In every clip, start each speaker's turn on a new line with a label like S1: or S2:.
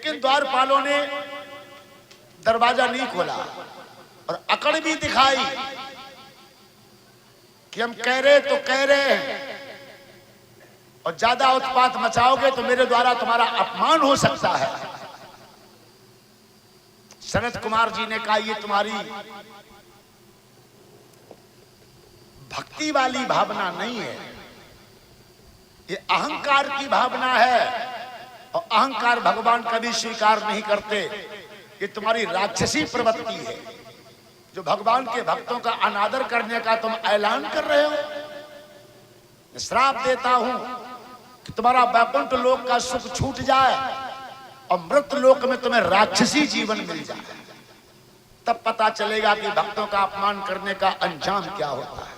S1: लेकिन द्वारपालों ने दरवाजा नहीं खोला और अकड़ भी दिखाई कि हम कह रहे तो कह रहे हैं और ज्यादा उत्पात मचाओगे तो मेरे द्वारा तुम्हारा अपमान हो सकता है। सनत कुमार जी ने कहा ये तुम्हारी भक्ति वाली भावना नहीं है, ये अहंकार की भावना है और अहंकार भगवान कभी स्वीकार नहीं करते। ये तुम्हारी राक्षसी प्रवृत्ति है जो भगवान के भक्तों का अनादर करने का तुम ऐलान कर रहे हो। मैं श्राप देता हूं कि तुम्हारा वैकुंठ लोक का सुख छूट जाए और मृत लोक में तुम्हें राक्षसी जीवन मिल जाए, तब पता चलेगा कि भक्तों का अपमान करने का अंजाम क्या होता है।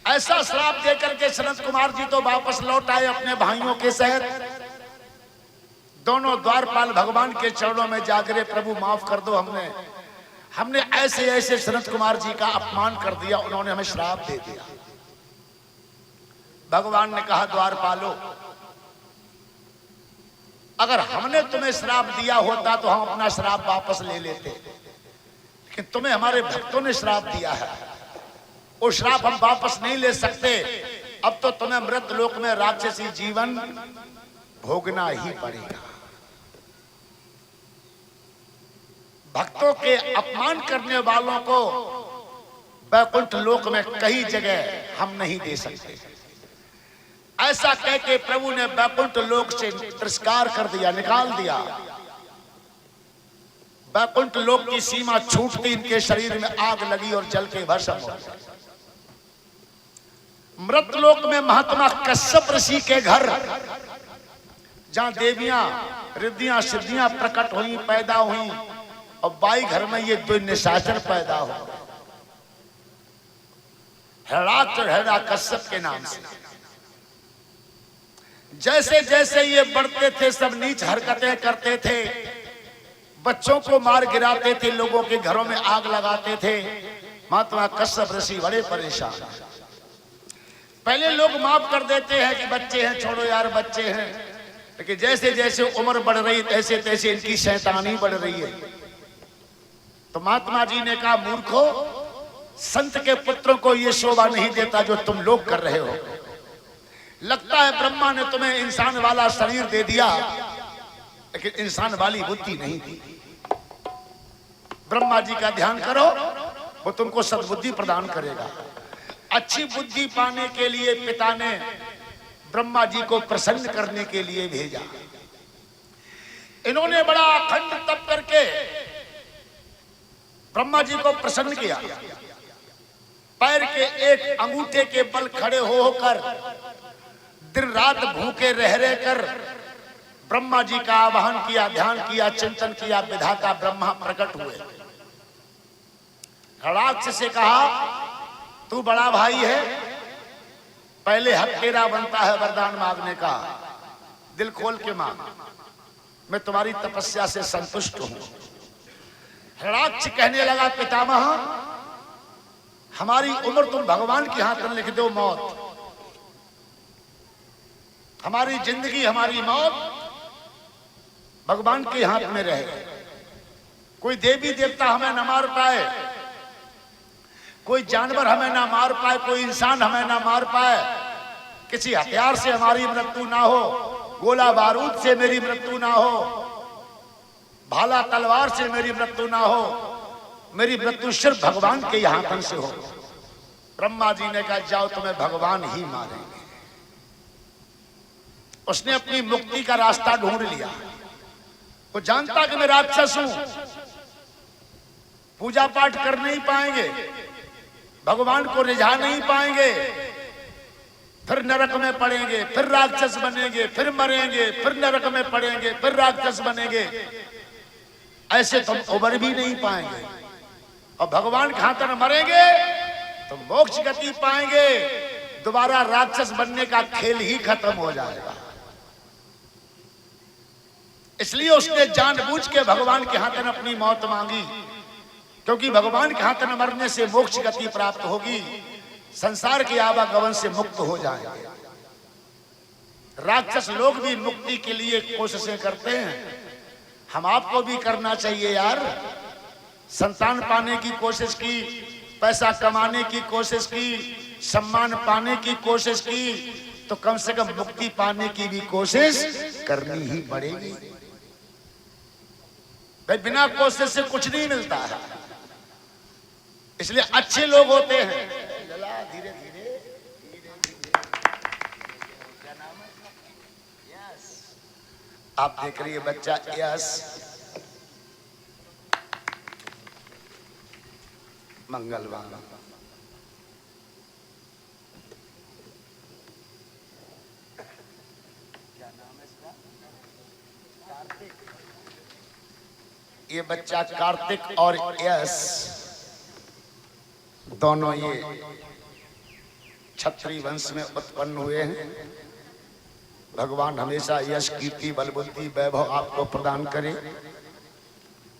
S1: ऐसा श्राप देकर के सनत कुमार जी तो वापस लौट आए अपने भाइयों के सहित। दोनों द्वारपाल भगवान के चरणों में जागरे, प्रभु माफ कर दो, हमने ऐसे ऐसे सनत कुमार जी का अपमान कर दिया, उन्होंने हमें श्राप दे दिया। भगवान ने कहा द्वारपालो, अगर हमने तुम्हें श्राप दिया होता तो हम अपना श्राप वापस ले लेते, लेकिन तुम्हें हमारे भक्तों ने श्राप दिया है, वो श्राप हम वापस नहीं ले सकते। अब तो तुम्हें मृत लोक में राक्षसी जीवन भोगना ही पड़ेगा। भक्तों के अपमान करने वालों को वैकुंठ लोक में कई जगह हम नहीं दे सकते। ऐसा कह के प्रभु ने वैकुंठ लोक से तिरस्कार कर दिया, निकाल दिया। वैकुंठ लोक की सीमा छूटती इनके शरीर में आग लगी और जल के भस्म हो गए। मृत लोक में महात्मा कश्यप ऋषि के घर, जहां देवियां रिद्धियां सिद्धियां प्रकट हुई, पैदा हुई, और बाई घर में ये दो निशाचर पैदा हो, हिरणाक्ष और हिरण्यकश्यप के नाम से। जैसे जैसे ये बढ़ते थे सब नीच हरकतें करते थे, बच्चों को मार गिराते थे, लोगों के घरों में आग लगाते थे। महात्मा कश्यप ऋषि बड़े परेशान। पहले लोग माफ कर देते हैं कि बच्चे हैं, छोड़ो यार बच्चे हैं, लेकिन जैसे जैसे उम्र बढ़ रही तैसे तैसे इनकी शैतानी बढ़ रही है। तो महात्मा जी ने कहा, मूर्खो, संत के पुत्रों को यह शोभा नहीं देता जो तुम लोग कर रहे हो। लगता है ब्रह्मा ने तुम्हें इंसान वाला शरीर दे दिया, लेकिन इंसान वाली बुद्धि नहीं दी। ब्रह्मा जी का ध्यान करो, वो तुमको सद्बुद्धि प्रदान करेगा। अच्छी बुद्धि पाने के लिए पिता ने ब्रह्मा जी को प्रसन्न करने के लिए भेजा। इन्होंने बड़ा अखंड तप करके ब्रह्मा जी को प्रसन्न किया। पैर के एक अंगूठे के बल खड़े होकर दिन रात भूखे रह कर ब्रह्मा जी का आवाहन किया, ध्यान किया, चिंतन किया। विधाता ब्रह्मा प्रकट हुए। हिरण्याक्ष से कहा, तू बड़ा भाई है, पहले हक तेरा बनता है वरदान मांगने का, दिल खोल के मांग, मैं तुम्हारी तपस्या से संतुष्ट हूं। हिरण्याक्ष कहने लगा, पितामह, हमारी उम्र तुम भगवान के हाथ में लिख दो, मौत, हमारी जिंदगी हमारी मौत भगवान के हाथ में रहे। कोई देवी देवता हमें न मार पाए, कोई जानवर हमें ना मार पाए, कोई इंसान हमें ना मार पाए, किसी हथियार से हमारी मृत्यु ना हो, गोला बारूद से मेरी मृत्यु ना हो, भाला तलवार से मेरी मृत्यु ना हो, मेरी मृत्यु सिर्फ भगवान के हाथन से हो। ब्रह्मा जी ने कहा, जाओ तुम्हें भगवान ही मारेंगे। उसने अपनी मुक्ति का रास्ता ढूंढ लिया। वो जानता कि मैं राक्षस हूं, पूजा पाठ कर नहीं पाएंगे, भगवान को रिझा नहीं पाएंगे, फिर नरक में पड़ेंगे, फिर राक्षस बनेंगे, फिर मरेंगे, फिर नरक में पड़ेंगे, फिर राक्षस बनेंगे, ऐसे तुम उबर भी नहीं पाएंगे। और भगवान के हाथ में मरेंगे तो मोक्ष गति पाएंगे, दोबारा राक्षस बनने का खेल ही खत्म हो जाएगा। इसलिए उसने जानबूझ के भगवान के हाथ में अपनी मौत मांगी, क्योंकि भगवान के हाथ में मरने से मोक्ष गति प्राप्त होगी, संसार के आवागमन से मुक्त हो जाएंगे। राक्षस लोग भी मुक्ति के लिए कोशिशें करते हैं, हम आपको भी करना चाहिए यार। संतान पाने की कोशिश की, पैसा कमाने की कोशिश की, सम्मान पाने की कोशिश की, तो कम से कम मुक्ति पाने की भी कोशिश करनी ही पड़ेगी भाई। बिना कोशिश से कुछ नहीं मिलता है, इसलिए अच्छे लोग होते हैं। धीरे धीरे क्या नाम है? यस, आप देख रही है बच्चा यस मंगलवार। क्या नाम है इसका? कार्तिक। ये बच्चा कार्तिक और यस दोनों ये क्षत्रिय वंश में उत्पन्न हुए हैं। भगवान हमेशा यश, कीर्ति, बल, बुद्धि, वैभव आपको प्रदान करे,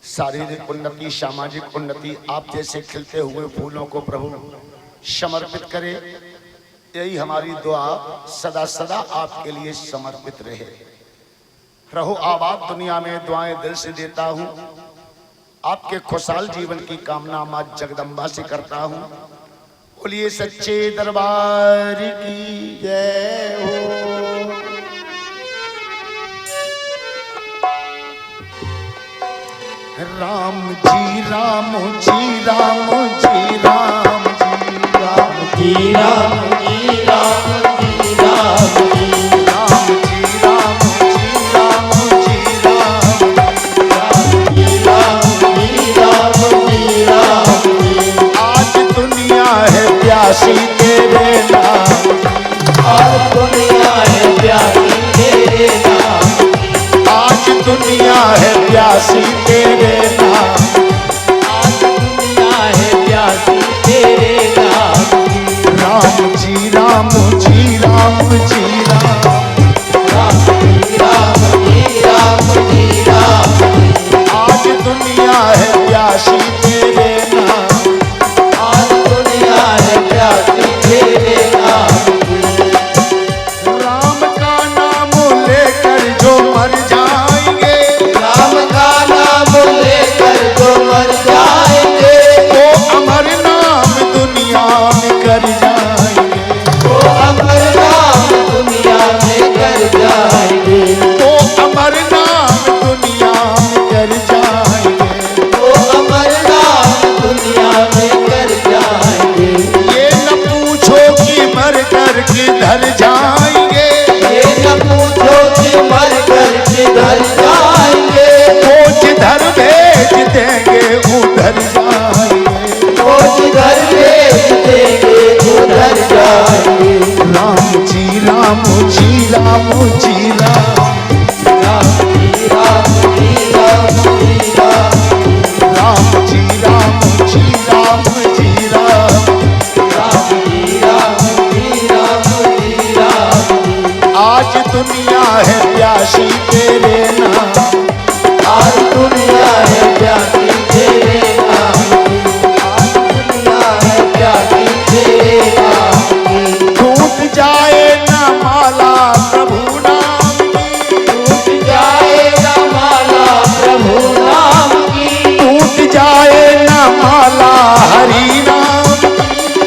S1: शारीरिक उन्नति, सामाजिक उन्नति, आप जैसे खिलते हुए फूलों को प्रभु समर्पित करे। यही हमारी दुआ सदा सदा आपके लिए समर्पित रहे। रहो आबाद दुनिया में, दुआएं दिल से देता हूँ। आपके खुशहाल जीवन की कामना मां जगदम्बा से करता हूँ। बोलिए सच्चे दरबार की जय हो। राम जी राम जी राम जी राम जी राम जी राम जी राम जी राम जी राम जी राम जी राम। आज दुनिया है प्यासी तेरे नाम, आज दुनिया है प्यासी तेरे नाम, आज दुनिया है प्यासी तेरे नाम, आज दुनिया है प्यासी तेरे नाम। राम जी राम जी राम जी राम, राम जी राम जी राम जी राम। आज दुनिया है प्यासी तेरे नाम, आज दुनिया है प्यासी तेरे नाम। राम का नाम लेकर जो मर जाएंगे, राम का नाम लेकर जो मर जाएंगे, वो अमर नाम दुनिया में कर जाएंगे, वो अमर नाम दुनिया में कर जाएंगे, वो अमर नाम दुनिया में कर जाएंगे, वो अमर नाम दुनिया में कर जाएंगे। ये न पूछो कि मर कर किधर जाएंगे, ये न पूछो कि मर कर किधर जाएंगे, वो जिधर भेज देंगे उधर जाएंगे, वो जिधर भेज देंगे उधर जाएंगे। राम जी राम जी राम जी राम, राम जी राम जी राम जी राम, राम जी राम जी राम जी राम, राम जी राम जी राम जी राम। आज दुनिया है प्यासी तेरे नाम, आज दुनिया है प्यासी तेरे नाम, आज दुनिया है प्यासी तेरे नाम। टूट जाए ना माला प्रभु नाम की, टूट जाए ना माला प्रभु नाम की, टूट जाए ना माला हरि नाम की,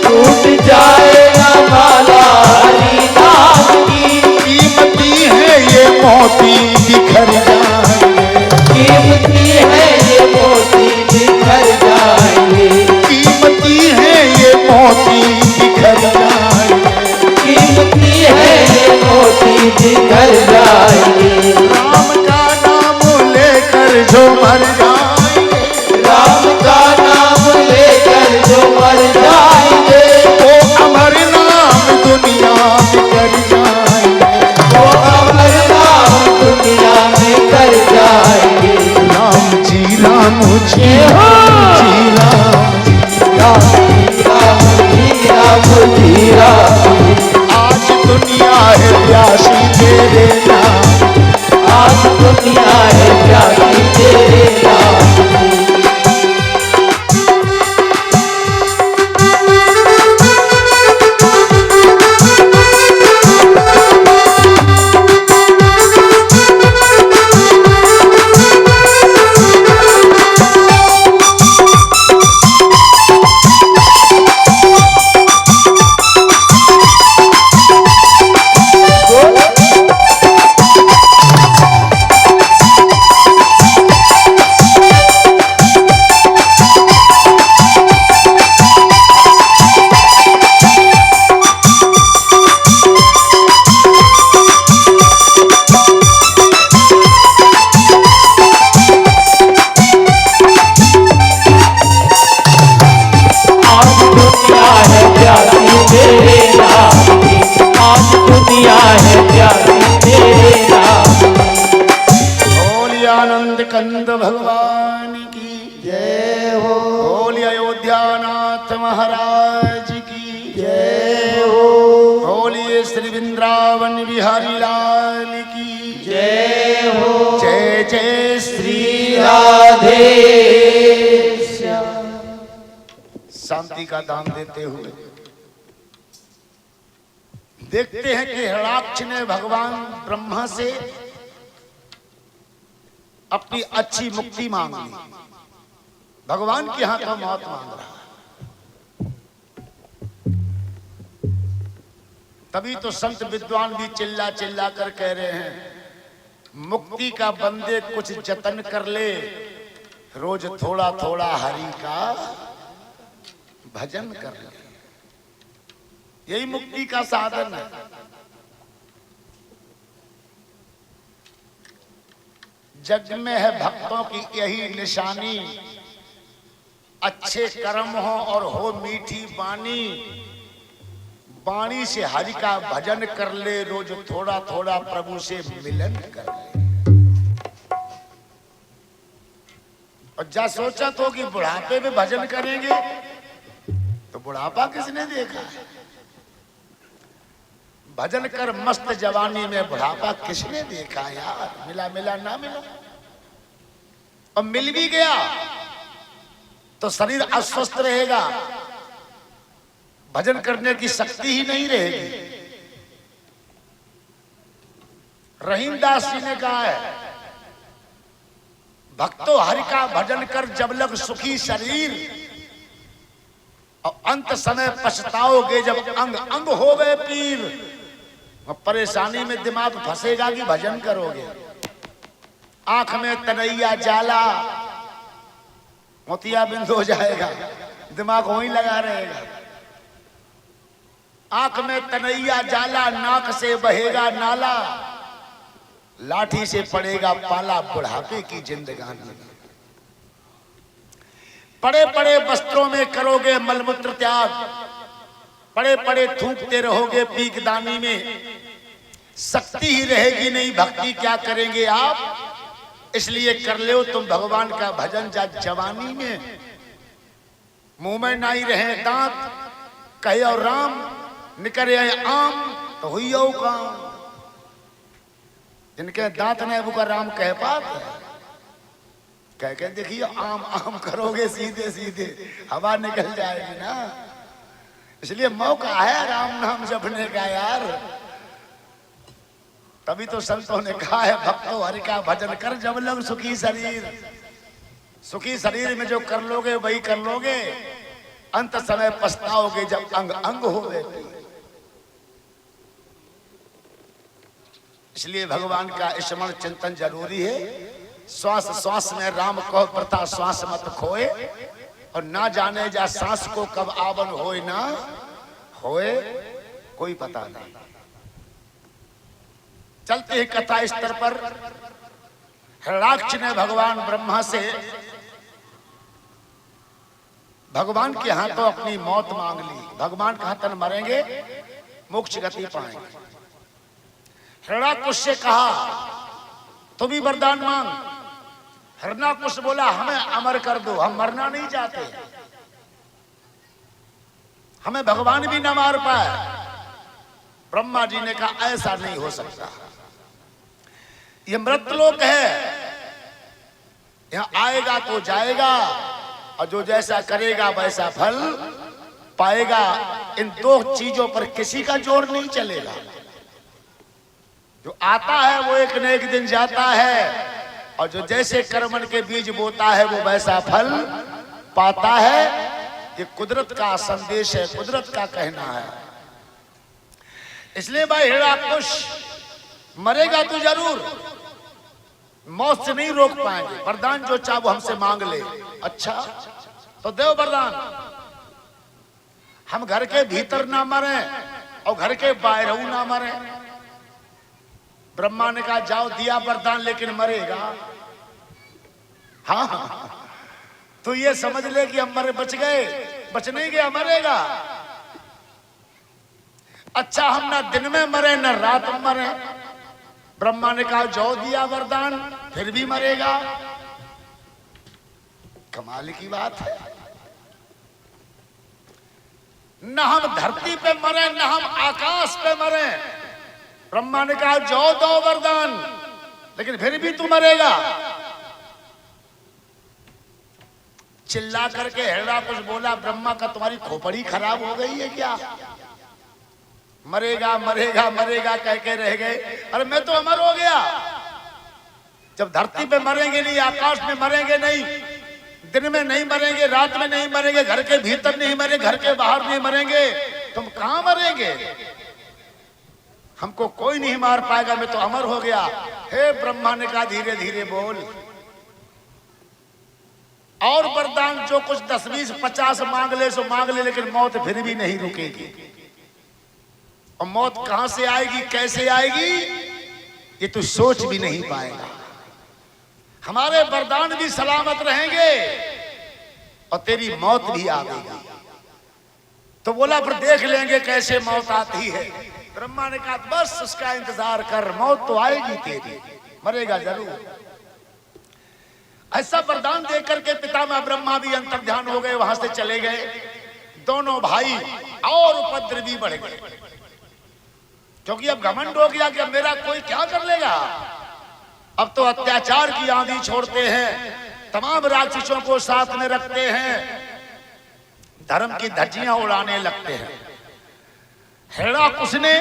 S1: टूट जाए ना माला हरि नाम की। कीमती है ये मोती बिखर जाएंगे, कीमती है ये मोती बिखर जाएंगे, कीमती है ये मोती बिखर जाएंगे, कीमती है ये मोती बिखर जाएंगे। राम का नाम लेकर जो मर जाएंगे, राम का नाम लेकर जो मर जाएंगे, वो अमर नाम दुनिया में कर जाएंगे, वो अमर नाम दुनिया में कर जाएंगे। राम जी राम जी राम जी राम, राम जी राम जी राम। आज दुनिया है प्यासी तेरे नाम, आज दुनिया है प्यासी तेरे नाम। सच्चिदानंद कंद भगवान की
S2: जय हो।
S1: बोल अयोध्यानाथ महाराज की
S2: जय हो।
S1: बोलिए श्री वृंदावन बिहारी लाल की
S2: जय हो।
S1: जय जय श्री
S2: राधे श्याम।
S1: शांति का दान देते हुए देखते हैं कि हिरण्याक्ष ने भगवान ब्रह्मा से अपनी अच्छी मुक्ति मांग ली। भगवान के यहां का मौत मांग रहा है। तभी तो संत विद्वान भी चिल्ला चिल्ला कर कह रहे हैं, मुक्ति का बंदे कुछ जतन कर ले, रोज थोड़ा थोड़ा हरि का भजन कर ले, यही मुक्ति का साधन है। जग में है भक्तों की यही निशानी, अच्छे कर्म हो और हो मीठी बानी, बाणी से हरि का भजन कर ले, रोज थोड़ा थोड़ा प्रभु से मिलन कर ले। और जा सोचा तो कि बुढ़ापे में भजन करेंगे, तो बुढ़ापा किसने देखा है? भजन कर मस्त जवानी में बुढ़ापा किसने देखा यार? मिला मिला ना मिला, और मिल भी गया तो शरीर अस्वस्थ रहेगा, भजन करने की शक्ति ही नहीं रहेगी। रहीम दास जी ने कहा है, भक्तों हरि का भजन कर जब लग सुखी शरीर, और अंत समय पछताओगे जब अंग अंग हो गए पीर। परेशानी में दिमाग फंसेगा कि भजन करोगे। आंख में तनैया जाला, मोतिया बिंद हो जाएगा, दिमाग वहीं लगा रहेगा। आंख में तनैया जाला, नाक से बहेगा नाला, लाठी से पड़ेगा पाला बुढ़ापे की जिंदगानी। पड़े पड़े वस्त्रों में करोगे मलमूत्र त्याग, पड़े पड़े थूकते रहोगे पीकदानी में, शक्ति ही रहेगी नहीं, भक्ति क्या करेंगे आप? इसलिए कर लो तुम भगवान का भजन जा जवानी में। मुंह में ना ही रहे दांत, कहे और राम, निकले आम तो हुई काम। जिनके दांत नहीं वो का राम कह पाते, कह के देखिए आम आम करोगे सीधे सीधे हवा निकल जाएगी ना। इसलिए मौका है राम नाम जपने का यार। तभी तो संतों ने कहा है, भक्तों हरि का भजन कर जब लग सुखी शरीर। सुखी शरीर में जो कर लोगे वही कर लोगे, अंत समय पछताओगे जब अंग अंग हो गए। इसलिए भगवान का स्मरण चिंतन जरूरी है। श्वास श्वास में राम कहो प्रथा श्वास मत खोए, और ना जाने जा सांस को कब आवन होए ना होए, कोई पता नहीं। चलते ही कथा स्तर पर हिरण्याक्ष ने भगवान ब्रह्मा से भगवान के हाथों अपनी मौत मांग ली। भगवान कहा तन मरेंगे, मोक्ष गति पाएंगे। हिरण्याकुश से कहा तुम भी वरदान मांग। हिरण्याकुश बोला हमें अमर कर दो, हम मरना नहीं चाहते, हमें भगवान भी न मार पाए। ब्रह्मा जी ने कहा ऐसा नहीं हो सकता, ये मृतलोक है, यहां आएगा तो जाएगा, और जो जैसा करेगा वैसा फल पाएगा। इन दो चीजों पर किसी का जोर नहीं चलेगा। जो आता है वो एक न एक दिन जाता है, और जो जैसे कर्मन के बीज बोता है वो वैसा फल पाता है। ये कुदरत का संदेश है, कुदरत का कहना है। इसलिए भाई हिरण्याकुश मरेगा तो जरूर, मौत से नहीं रोक पाएंगे। वरदान जो चाहो हमसे मांग ले। अच्छा तो देव वरदान, हम घर के भीतर ना मरे और घर के बाहर ना मरे। ब्रह्मा ने कहा जाओ दिया वरदान, लेकिन मरेगा। हाँ तो ये समझ ले कि हम मरे बच गए, बच नहीं गया, मरेगा। अच्छा हम ना दिन में मरे न रात में मरे। ब्रह्मा ने कहा जाओ दिया वरदान, फिर भी मरेगा। कमाल की बात है। न हम धरती पे मरे, न हम आकाश पे मरे। ब्रह्मा ने कहा जो दो वरदान, लेकिन फिर भी तू मरेगा। चिल्ला करके हिरड़ा कुछ बोला, ब्रह्मा का तुम्हारी खोपड़ी खराब हो गई है क्या? मरेगा मरेगा मरेगा कह के रह गए। अरे मैं तो अमर हो गया। जब धरती पे मरेंगे नहीं, आकाश में मरेंगे नहीं, दिन में नहीं मरेंगे, रात में नहीं मरेंगे, घर के भीतर नहीं मरेंगे, घर के बाहर नहीं मरेंगे, तुम कहां मरेंगे? हमको कोई नहीं मार पाएगा, मैं तो अमर हो गया। हे ब्रह्मा ने कहा धीरे धीरे बोल, और वरदान जो कुछ 10, 20, 50 मांग ले सो मांग ले, लेकिन मौत फिर भी नहीं रुकेगी। और मौत कहां से आएगी, कैसे आएगी, ये तू सोच भी नहीं पाएगा। हमारे वरदान भी सलामत रहेंगे और तेरी मौत भी आएगी। तो बोला फिर देख लेंगे कैसे मौत आती है। ब्रह्मा ने कहा बस उसका इंतजार कर, मौत तो आएगी तेरी, मरेगा जरूर। ऐसा वरदान देकर के पितामह ब्रह्मा भी अंतर्ध्यान हो गए, वहां से चले गए। दोनों भाई और उपद्रवी बढ़ गए, क्योंकि अब घमंड हो गया कि अब मेरा कोई क्या कर लेगा। अब तो अत्याचार की आंधी छोड़ते हैं, तमाम राक्षसों को साथ में रखते हैं, धर्म की धज्जियां उड़ाने लगते हैं। हिरण्याकुश ने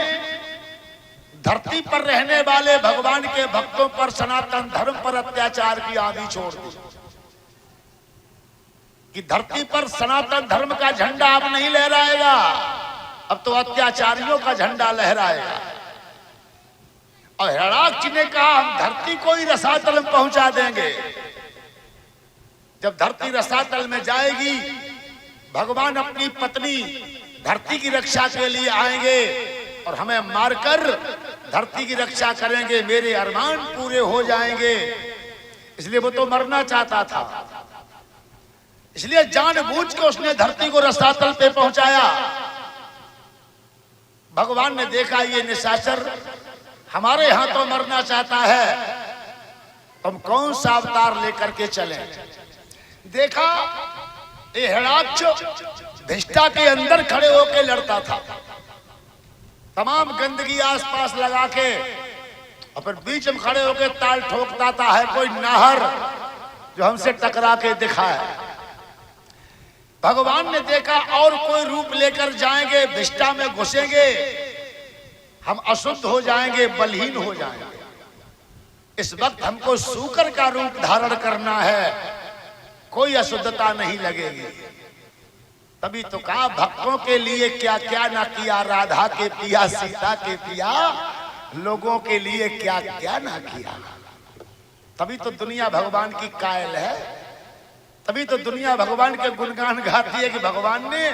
S1: धरती पर रहने वाले भगवान के भक्तों पर, सनातन धर्म पर अत्याचार की आंधी छोड़ दी कि धरती पर सनातन धर्म का झंडा अब नहीं लहराएगा, अब तो अत्याचारियों का झंडा लहराएगा। और हिरण्याक्ष ने कहा हम धरती को ही रसातल में पहुंचा देंगे। जब धरती रसातल में जाएगी, भगवान अपनी पत्नी धरती की रक्षा के लिए आएंगे और हमें मारकर धरती की रक्षा करेंगे, मेरे अरमान पूरे हो जाएंगे। इसलिए वो तो मरना चाहता था, इसलिए जानबूझ के उसने धरती को रसातल पे पहुंचाया। भगवान ने देखा ये निशाचर हमारे हाथों मरना चाहता है, हम कौन सा अवतार लेकर के चले। देखा ये हिरण्याक्ष धिष्ठा के अंदर खड़े होकर लड़ता था, तमाम गंदगी आसपास लगा के, और फिर बीच में खड़े होकर ताल ठोकता था, है कोई नाहर जो हमसे टकरा के दिखाए। भगवान ने देखा और कोई रूप लेकर जाएंगे, धिष्ठा में घुसेंगे, हम अशुद्ध हो जाएंगे, बलहीन हो जाएंगे। इस वक्त हमको सूकर का रूप धारण करना है, कोई अशुद्धता नहीं लगेगी। तभी तो कहा भक्तों के लिए क्या क्या ना किया, राधा के पिया सीता के पिया, लोगों के लिए क्या क्या ना किया। तभी तो दुनिया भगवान की कायल है, तभी तो दुनिया भगवान के गुणगान गाती है कि भगवान ने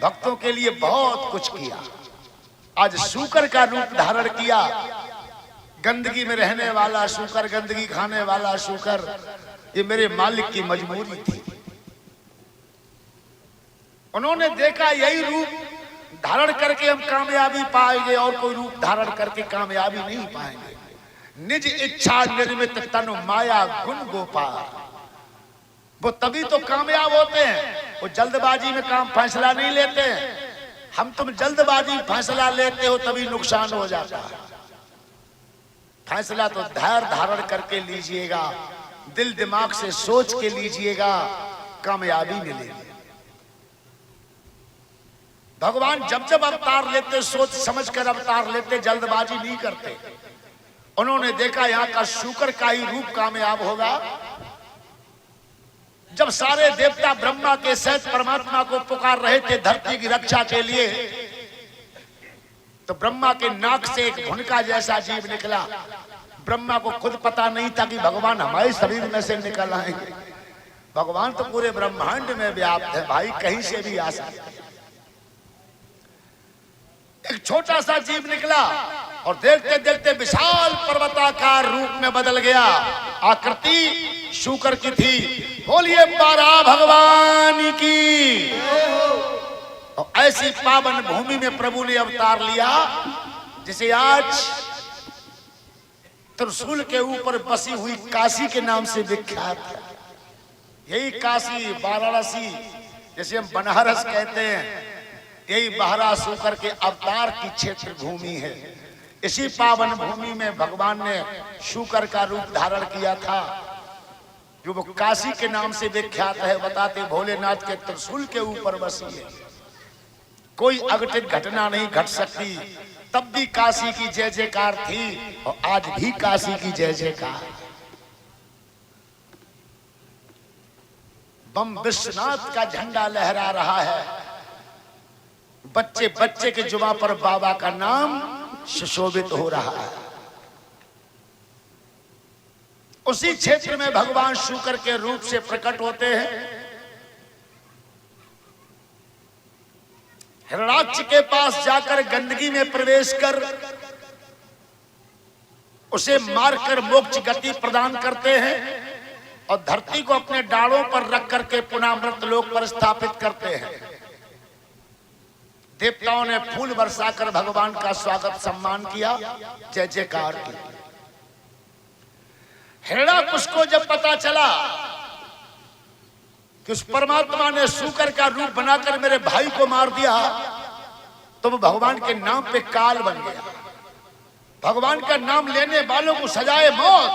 S1: भक्तों के लिए बहुत कुछ किया। आज शूकर का रूप धारण किया, गंदगी में रहने वाला शूकर, गंदगी खाने वाला शूकर, ये मेरे मालिक की मजबूरी थी। उन्होंने देखा यही रूप धारण करके हम कामयाबी पाएंगे, और कोई रूप धारण करके कामयाबी नहीं पाएंगे। निज इच्छा निर्मित तनु माया गुण गोपाल, वो तभी तो कामयाब होते हैं। वो जल्दबाजी में काम फैसला नहीं लेते हैं। हम तुम जल्दबाजी फैसला लेते हो तभी नुकसान हो जाता है। फैसला तो धैर्य धारण करके लीजिएगा, दिल दिमाग से सोच के लीजिएगा, कामयाबी मिलेगी। भगवान जब जब अवतार लेते सोच समझ कर अवतार लेते, जल्दबाजी नहीं करते। उन्होंने देखा यहाँ का शूकर का ही रूप कामयाब होगा। जब सारे देवता ब्रह्मा के सहित परमात्मा को पुकार रहे थे धरती की रक्षा के लिए, तो ब्रह्मा के नाक से एक भुनका जैसा जीव निकला। ब्रह्मा को खुद पता नहीं था कि भगवान हमारे शरीर में से निकल आएंगे। भगवान तो पूरे ब्रह्मांड में व्याप्त है भाई, कहीं से भी आ सकते। एक छोटा सा जीव निकला और देखते देखते विशाल पर्वताकार रूप में बदल गया। आकृति शूकर की थी। बोलिए बारा भगवान की। और ऐसी पावन भूमि में प्रभु ने अवतार लिया जिसे आज त्रिशूल के ऊपर बसी हुई काशी के नाम से विख्यात है। यही काशी, वाराणसी, जैसे हम बनारस कहते हैं, यही बहरा सूकर के अवतार की क्षेत्र भूमि है। इसी पावन भूमि में भगवान ने शूकर का रूप धारण किया था, जो वो काशी के नाम से विख्यात है। बताते भोलेनाथ के त्रिशूल के ऊपर बसी है, कोई अघटित घटना नहीं घट सकती। तब भी काशी की जय जयकार थी और आज भी काशी की जय जयकार। बम विश्वनाथ का झंडा लहरा रहा है, बच्चे बच्चे के जुबान पर बाबा का नाम सुशोभित हो रहा है। उसी क्षेत्र में भगवान शूकर के रूप से प्रकट होते हैं। हिरण्याक्ष के पास जाकर गंदगी में प्रवेश कर उसे मारकर मोक्ष गति प्रदान करते हैं और धरती को अपने डालों पर रख करके पुनः मृत लोक पर स्थापित करते हैं। देवताओं ने फूल बरसाकर भगवान का स्वागत सम्मान किया, जय जयकार की। हिरण्याक्ष को जब पता चला कि उस परमात्मा ने शूकर का रूप बनाकर मेरे भाई को मार दिया, तो वो भगवान के नाम पे काल बन गया। भगवान का नाम लेने वालों को सजाए मौत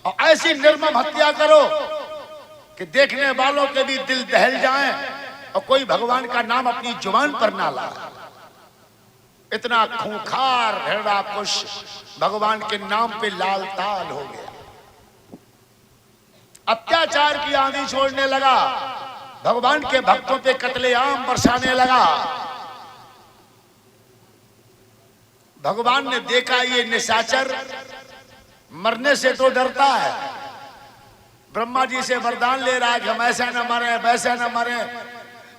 S1: और ऐसी निर्मम हत्या करो कि देखने वालों के भी दिल दहल जाएं और कोई भगवान का नाम अपनी जुबान पर ना लाए। इतना खूंखार हिरण्याक्ष भगवान के नाम पे लाल ताल हो गया। अत्याचार की आंधी छोड़ने लगा, भगवान के भक्तों पे कत्लेआम बरसाने लगा। भगवान ने देखा ये निशाचर मरने से तो डरता है, ब्रह्मा जी से वरदान ले रहा है कि हम ऐसे न मरे वैसे न मरे।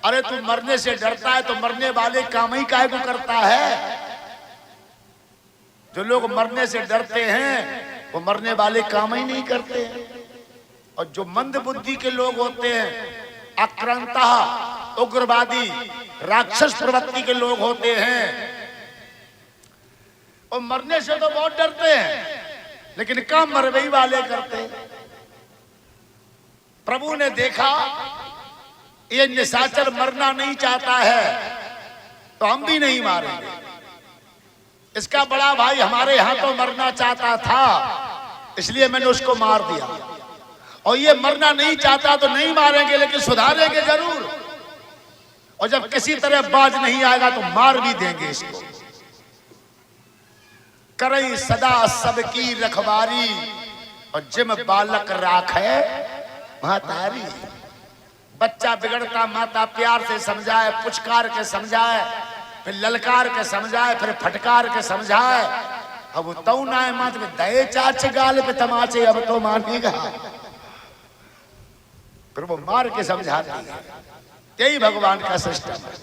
S1: अरे तू मरने से डरता है तो मरने वाले काम ही काहे को करता है? जो लोग मरने से डरते हैं वो मरने वाले काम ही नहीं करते हैं। और जो मंद बुद्धि के लोग होते हैं, आक्रांता, उग्रवादी, राक्षस प्रवृत्ति के लोग होते हैं, और मरने से तो बहुत डरते हैं लेकिन काम मरवई वाले करते हैं। प्रभु ने देखा ये निशाचर मरना नहीं चाहता है तो हम भी नहीं मारेंगे। इसका बड़ा भाई हमारे यहां तो मरना चाहता था, इसलिए मैंने उसको मार दिया। और ये मरना नहीं चाहता तो नहीं मारेंगे लेकिन सुधारेंगे जरूर, और जब किसी तरह बाज नहीं आएगा तो मार भी देंगे इसको। करई सदा सबकी रखवारी और जिम बालक राखे महतारी। बच्चा बिगड़ता माता प्यार से समझाए, पुचकार के समझाए, फिर ललकार के समझाए, फिर फटकार के समझाए। अब वो तऊ ना है मात में दये चाचे गाल पे तमाचे, अब तो मानेगा। फिर वो मार के समझाती है। यही भगवान का सिस्टम है।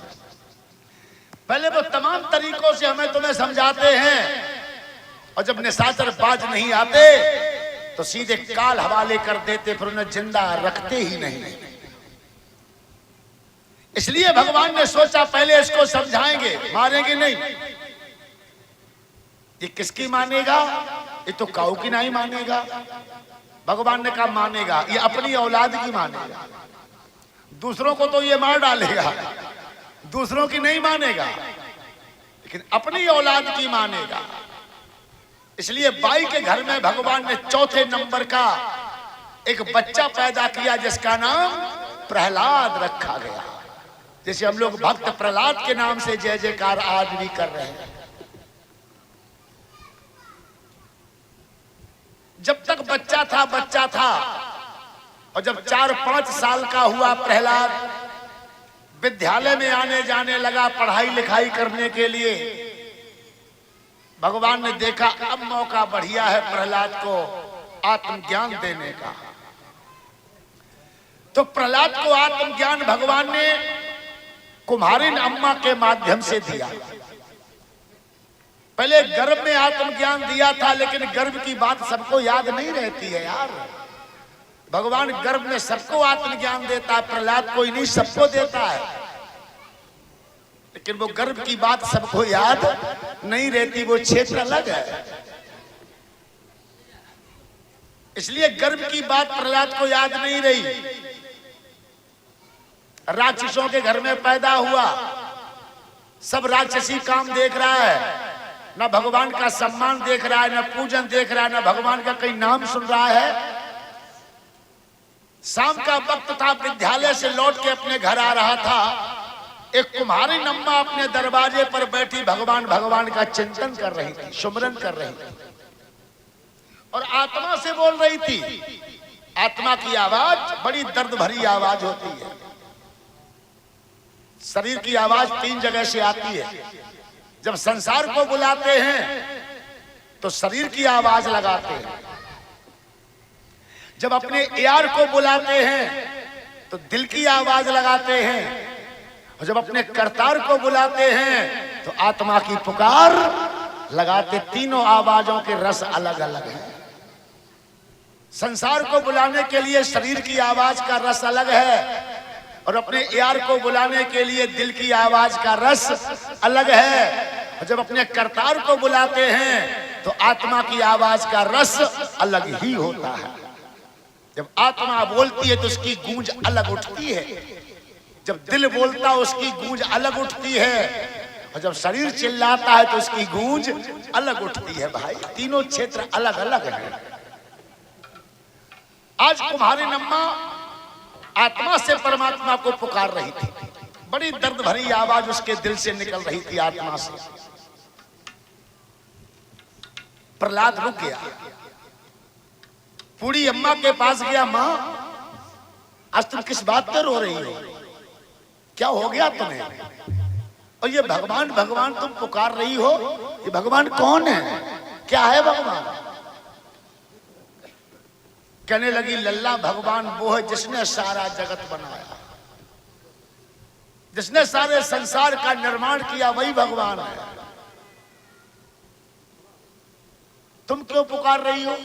S1: पहले वो तमाम तरीकों से हमें तुम्हें समझाते हैं, और जब निशाचर बाज नहीं आते तो सीधे काल हवाले कर देते, फिर उन्हें जिंदा रखते ही नहीं। इसलिए भगवान ने सोचा पहले इसको समझाएंगे, मारेंगे नहीं। ये किसकी मानेगा? ये तो काऊ की नहीं मानेगा। भगवान ने कहा मानेगा, ये अपनी औलाद की मानेगा। दूसरों को तो ये मार डालेगा, दूसरों की नहीं मानेगा, लेकिन अपनी औलाद की मानेगा। इसलिए बाई के घर में भगवान ने चौथे नंबर का एक बच्चा पैदा किया जिसका नाम प्रहलाद रखा गया। जैसे हम लोग भक्त प्रहलाद के नाम से जय जयकार आज भी कर रहे हैं। जब तक बच्चा था, और जब 4-5 साल का हुआ प्रहलाद, विद्यालय में आने जाने लगा पढ़ाई लिखाई करने के लिए। भगवान ने देखा अब मौका बढ़िया है प्रहलाद को आत्मज्ञान देने का। तो प्रहलाद को आत्मज्ञान भगवान ने कुम्हारिन अम्मा के माध्यम से दिया। पहले गर्भ में आत्मज्ञान दिया था, लेकिन गर्भ की बात सबको याद नहीं रहती है यार। भगवान गर्भ में सबको आत्मज्ञान देता है, प्रहलाद कोई नहीं सबको देता है, लेकिन वो गर्भ की बात सबको याद नहीं रहती, वो क्षेत्र अलग है। इसलिए गर्व की बात प्रहलाद को याद नहीं रही। राक्षसों के घर में पैदा हुआ, सब राक्षसी काम देख रहा है, ना भगवान का सम्मान देख रहा है, ना पूजन देख रहा है, ना भगवान का कहीं नाम सुन रहा है। शाम का वक्त था, विद्यालय से लौट के अपने घर आ रहा था। एक कुम्हारी नम्मा अपने दरवाजे पर बैठी भगवान भगवान का चिंतन कर रही थी, सुमरन कर रही थी और आत्मा से बोल रही थी। आत्मा की आवाज बड़ी दर्द भरी आवाज होती है। शरीर की आवाज 3 जगह से आती है। जब संसार को बुलाते हैं तो शरीर की आवाज लगाते हैं, जब अपने यार को बुलाते हैं तो दिल की आवाज लगाते हैं, और जब अपने करतार को बुलाते हैं तो आत्मा की पुकार लगाते। तीनों आवाजों के रस अलग अलग हैं। संसार को बुलाने के लिए शरीर की आवाज का रस अलग है, और अपने यार को बुलाने के लिए दिल की आवाज का रस अलग है। और जब अपने करतार को बुलाते हैं तो आत्मा की आवाज का रस अलग ही होता है। जब आत्मा बोलती है तो उसकी गूंज अलग उठती है, जब दिल बोलता है उसकी गूंज अलग उठती है, और जब शरीर चिल्लाता है तो उसकी गूंज अलग उठती है। भाई तीनों क्षेत्र अलग अलग हैं। आज कुम्हारी नम्मा आत्मा से परमात्मा को पुकार रही थी। बड़ी दर्द भरी आवाज उसके दिल से निकल रही थी, आत्मा से। प्रहलाद रुक गया, बूढ़ी अम्मा के पास गया। मां, आज तुम किस बात पर रो रही हो? क्या हो गया तुम्हें? और ये भगवान भगवान तुम पुकार रही हो, ये भगवान कौन है? क्या है भगवान? कहने लगी, लल्ला भगवान वो है जिसने सारा जगत बनाया, जिसने सारे संसार का निर्माण किया, वही भगवान है। तुम क्यों पुकार रही हो?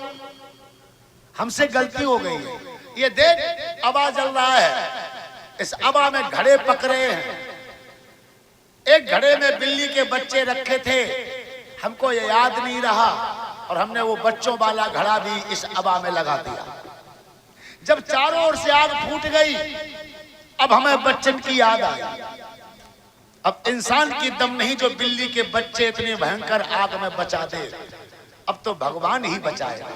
S1: हमसे गलती हो गई है। ये देख अबा जल रहा है, इस अबा में घड़े पकड़े हैं। एक घड़े में बिल्ली के बच्चे रखे थे, हमको ये याद नहीं रहा और हमने वो बच्चों वाला घड़ा भी इस अबा में लगा दिया। जब चारों ओर से आग फूट गई, अब हमें बच्चन की याद आई। अब इंसान की दम नहीं जो बिल्ली के बच्चे इतने भयंकर आग में बचा दे, अब तो भगवान ही बचाएगा।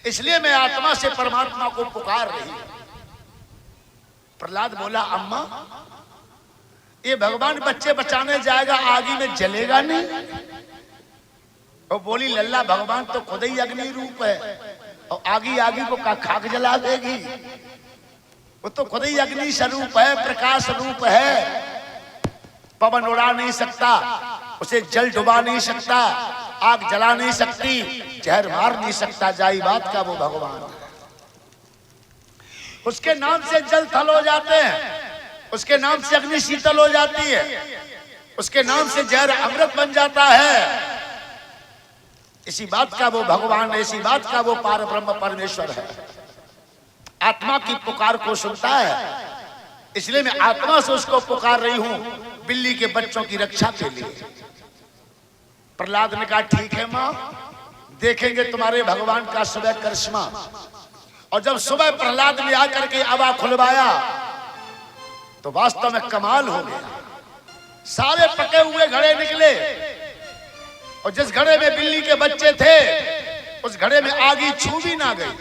S1: इसलिए मैं आत्मा से परमात्मा को पुकार रही। प्रहलाद बोला, अम्मा ये भगवान बच्चे बचाने जाएगा, आगी में जलेगा नहीं? और बोली, लल्ला भगवान तो खुद ही अग्नि रूप है, और आगी को खाक जला देगी। वो तो खुद ही अग्नि स्वरूप है, प्रकाश रूप है। पवन उड़ा नहीं सकता, उसे जल डुबा नहीं सकता, आग जला नहीं सकती, जहर मार नहीं सकता। जाई बात का वो भगवान है। उसके नाम से जल थल हो जाते हैं, उसके नाम से अग्नि शीतल हो जाती है, उसके नाम से जहर अमृत बन जाता है। इसी बात का वो भगवान है, इसी बात का वो पार ब्रह्म परमेश्वर है। आत्मा की पुकार को सुनता है, इसलिए मैं आत्मा से उसको पुकार रही हूं, बिल्ली के बच्चों की रक्षा के लिए। प्रहलाद ने कहा, ठीक है मां, देखेंगे तुम्हारे भगवान का सुबह करिश्मा। और जब सुबह प्रहलाद ने आकर के अबा खुलवाया तो वास्तव में कमाल हो गया। सारे पके हुए घड़े निकले, और जिस घड़े में बिल्ली के बच्चे थे उस घड़े में आगी छू भी ना गई।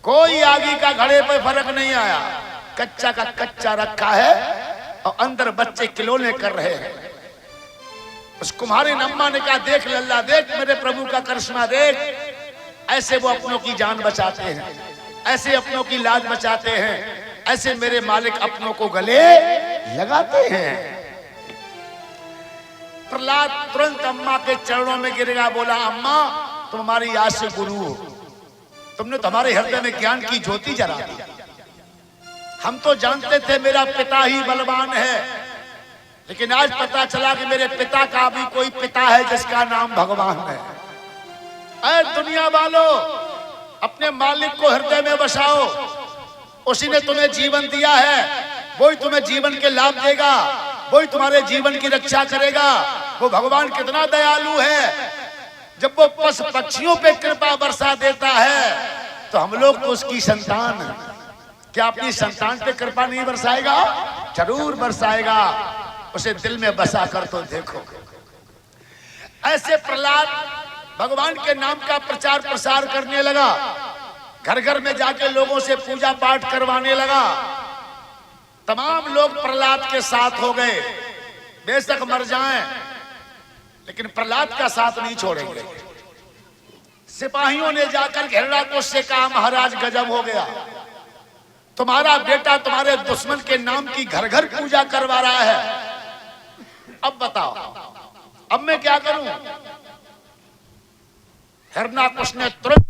S1: कोई आगी का घड़े पर फर्क नहीं आया। कच्चा का कच्चा रखा है और अंदर बच्चे खिलौने कर रहे हैं। उस कुम्हारी नम्मा ने कहा, देख लल्ला, देख मेरे प्रभु का करिश्मा देख। ऐसे वो अपनों की जान बचाते हैं, ऐसे अपनों की लाज बचाते हैं, ऐसे मेरे मालिक अपनों को गले लगाते हैं। प्रहलाद तुरंत अम्मा के चरणों में गिर गया, बोला, अम्मा तुम हमारी आज से गुरु हो, तुमने तो हमारे हृदय में ज्ञान की ज्योति जला दी। हम तो जानते थे मेरा पिता ही बलवान है, लेकिन आज पता चला कि मेरे पिता का भी कोई पिता है जिसका नाम भगवान है। ऐ दुनिया वालों, अपने मालिक को हृदय में बसाओ, उसी ने तुम्हें जीवन दिया है, वही तुम्हें जीवन के लाभ देगा, वही तुम्हारे जीवन की रक्षा करेगा। वो भगवान कितना दयालु है। जब वो पशु पक्षियों पे कृपा बरसा देता है तो हम लोग तो उसकी संतान हैं। क्या अपनी संतान पे कृपा नहीं बरसाएगा? जरूर बरसाएगा। उसे दिल में बसा कर तो देखो। ऐसे प्रहलाद भगवान के नाम का प्रचार प्रसार करने लगा, घर घर में जाके लोगों से पूजा पाठ करवाने लगा। तमाम लोग प्रहलाद के साथ हो गए। बेशक मर जाएं लेकिन प्रहलाद का साथ नहीं छोड़ेंगे। सिपाहियों ने जाकर हिरण्याकुश से कहा, महाराज गजब हो गया, तुम्हारा बेटा तुम्हारे दुश्मन के नाम की घर घर पूजा करवा रहा है। अब बताओ, अब मैं क्या करूं? हिरण्याकुश ने तुरंत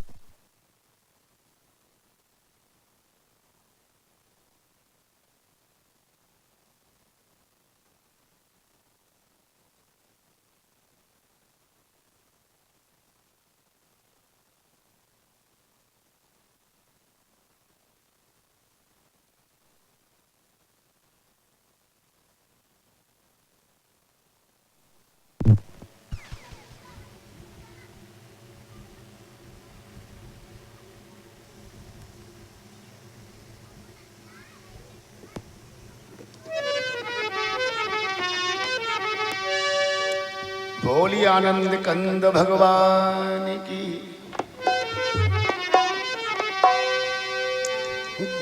S1: बोली आनंद कंद भगवान की।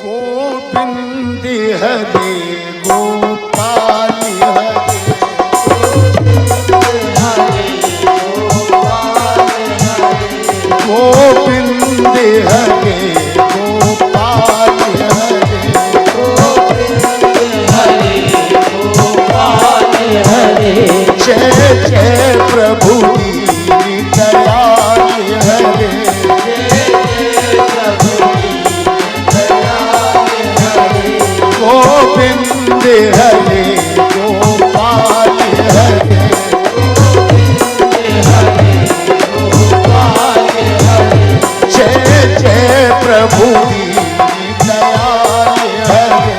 S1: गोविंद हरे गोपाल हरे, गोविंद हरे गोपाल हरे, जय जय प्रभु दीन दयाल हरे, गोविंद हरे गोपाल हरे, जय जय प्रभु दीन दयाल हरे,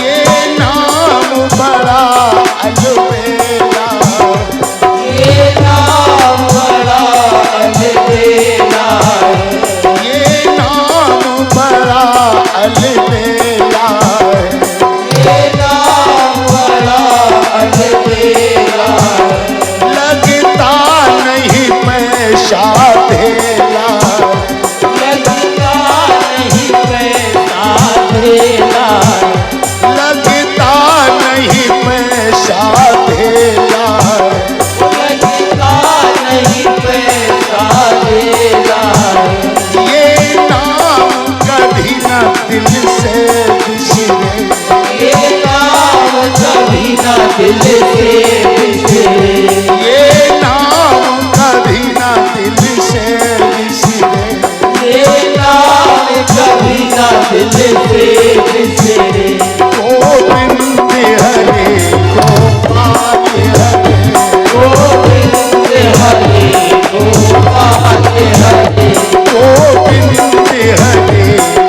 S1: ये नाम बड़ा अलबेला, ये नाम बड़ा अलबेला, ये नाम बड़ा अलबेला, ये नाम बड़ा अलबेला, लगता नहीं पैसा धेला, लगता नहीं पैसा धेला, लगता नहीं पैसा धेला, लगता नहीं पैसा धेला, ये नाम कभी न दिल से बिसरे, ये नाम कभी न दिल से बिसरे, ये नाम कभी न दिल से बिसरे, ये नाम कभी न दिल से बिसरे, गोविंद हरे गोपाल हरे, गोविंद हरे गोपाल हरे, गोविंद हरे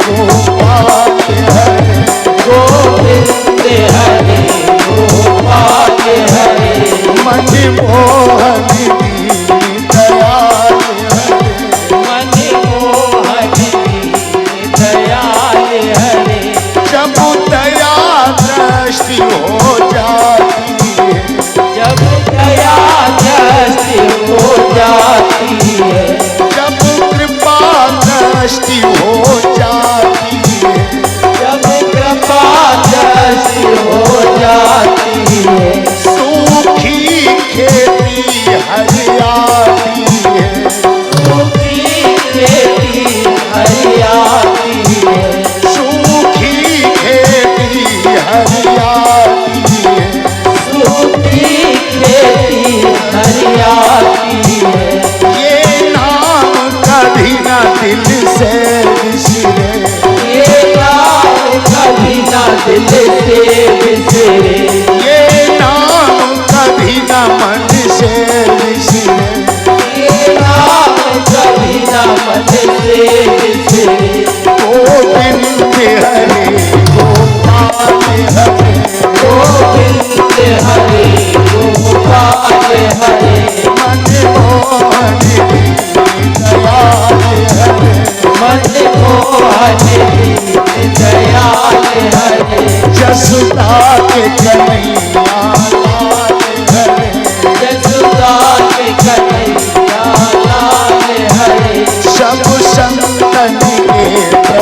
S1: गोपाल हरे, गोविंद हरे गोपाल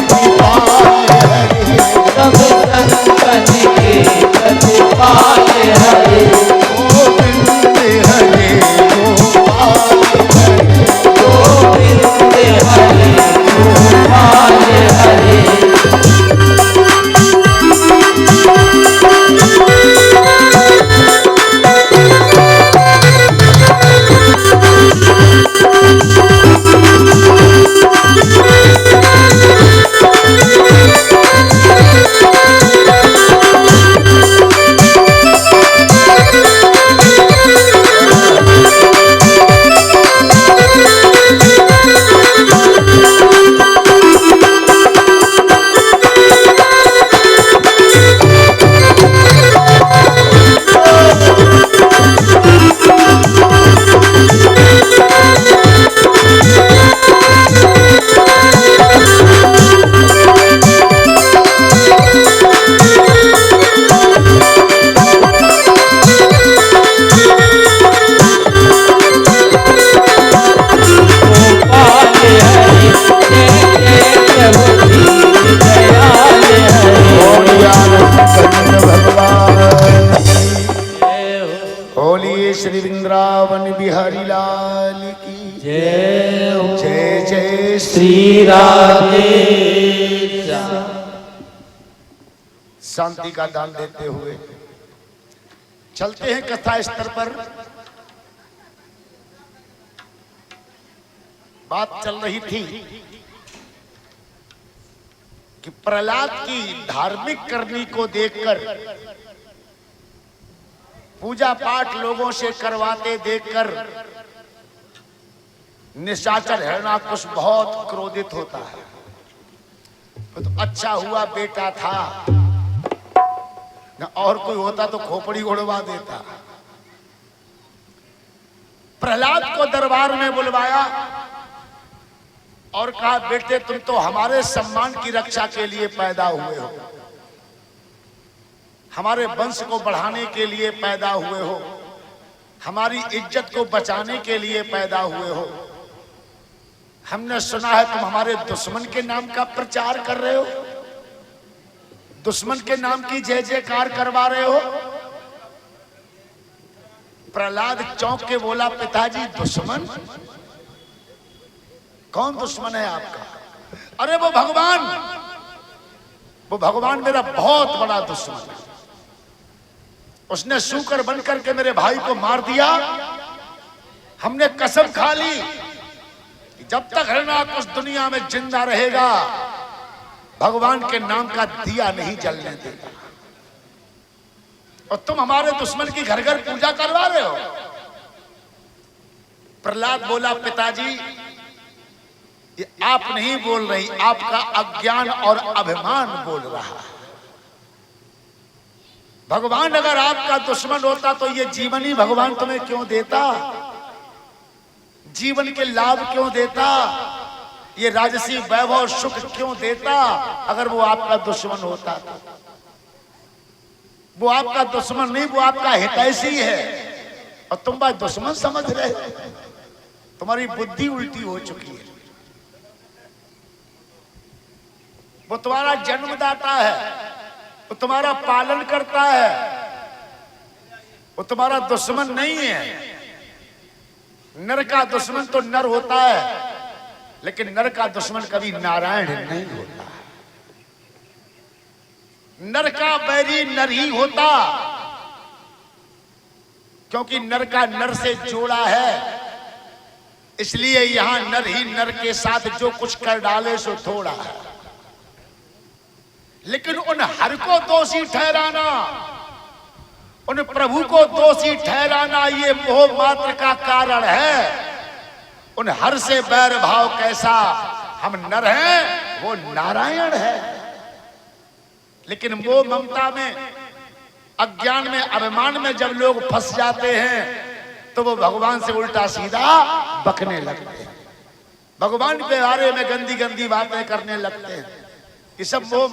S1: प्रतिपाल हरे
S2: सब संतन के प्रतिपाल हरे
S1: गोविंद हरे गोपाल हरे
S2: गोविंद हरे गोपाल हरे
S1: श्री वृंदावन बिहारी लाल की
S2: जय हो।
S1: जय जय
S2: श्री राधे
S1: शांति का दान देते हुए चलते हैं कथा स्तर पर। बात चल रही थी कि प्रहलाद की धार्मिक करनी को देखकर, पूजा पाठ लोगों से करवाते देखकर निशाचर हिरण्याकुश बहुत क्रोधित होता है। तो अच्छा हुआ बेटा था, न और कोई होता तो खोपड़ी उड़वा देता। प्रहलाद को दरबार में बुलवाया और कहा, बेटे तुम तो हमारे सम्मान की रक्षा के लिए पैदा हुए हो, हमारे वंश को बढ़ाने के लिए पैदा हुए हो, हमारी इज्जत को बचाने के लिए पैदा हुए हो। हमने सुना है तुम हमारे दुश्मन के नाम का प्रचार कर रहे हो, दुश्मन के नाम की जय जयकार करवा रहे हो। प्रहलाद चौंक के बोला, पिताजी दुश्मन? कौन दुश्मन है आपका? अरे वो भगवान मेरा बहुत बड़ा दुश्मन है। उसने शूकर बनकर के मेरे भाई को मार दिया। हमने कसम खा ली कि जब तक हिरण्याकुश दुनिया में जिंदा रहेगा भगवान के नाम का दिया नहीं जलने देगा। और तुम हमारे दुश्मन की घर घर पूजा करवा रहे हो। प्रहलाद बोला, पिताजी ये आप नहीं बोल रही, आपका अज्ञान और अभिमान बोल रहा है। भगवान अगर आपका दुश्मन होता तो ये जीवन ही भगवान तुम्हें क्यों देता, जीवन के लाभ क्यों देता, ये राजसी वैभव सुख क्यों देता अगर वो आपका दुश्मन होता तो? वो आपका दुश्मन नहीं, वो आपका हितैषी है और तुम बात दुश्मन समझ रहे हो। तुम्हारी बुद्धि उल्टी हो चुकी है। वो तुम्हारा जन्मदाता है, वो तुम्हारा पालन करता है, वो तुम्हारा दुश्मन नहीं है। नर का दुश्मन तो नर होता है, लेकिन नर का दुश्मन कभी नारायण नहीं होता। नर का बैरी नर ही होता, क्योंकि नर का नर से जोड़ा है। इसलिए यहां नर ही नर के साथ जो कुछ कर डाले सो थोड़ा है। लेकिन उन हर को दोषी ठहराना, उन प्रभु को दोषी ठहराना, ये मोह मात्र का कारण है। उन हर से बैर भाव कैसा, हम नर हैं वो नारायण है। लेकिन मोह ममता में, अज्ञान में, अभिमान में जब लोग फंस जाते हैं तो वो भगवान से उल्टा सीधा बकने लगते हैं, भगवान के बारे में गंदी गंदी बातें करने लगते हैं। ये सब मोह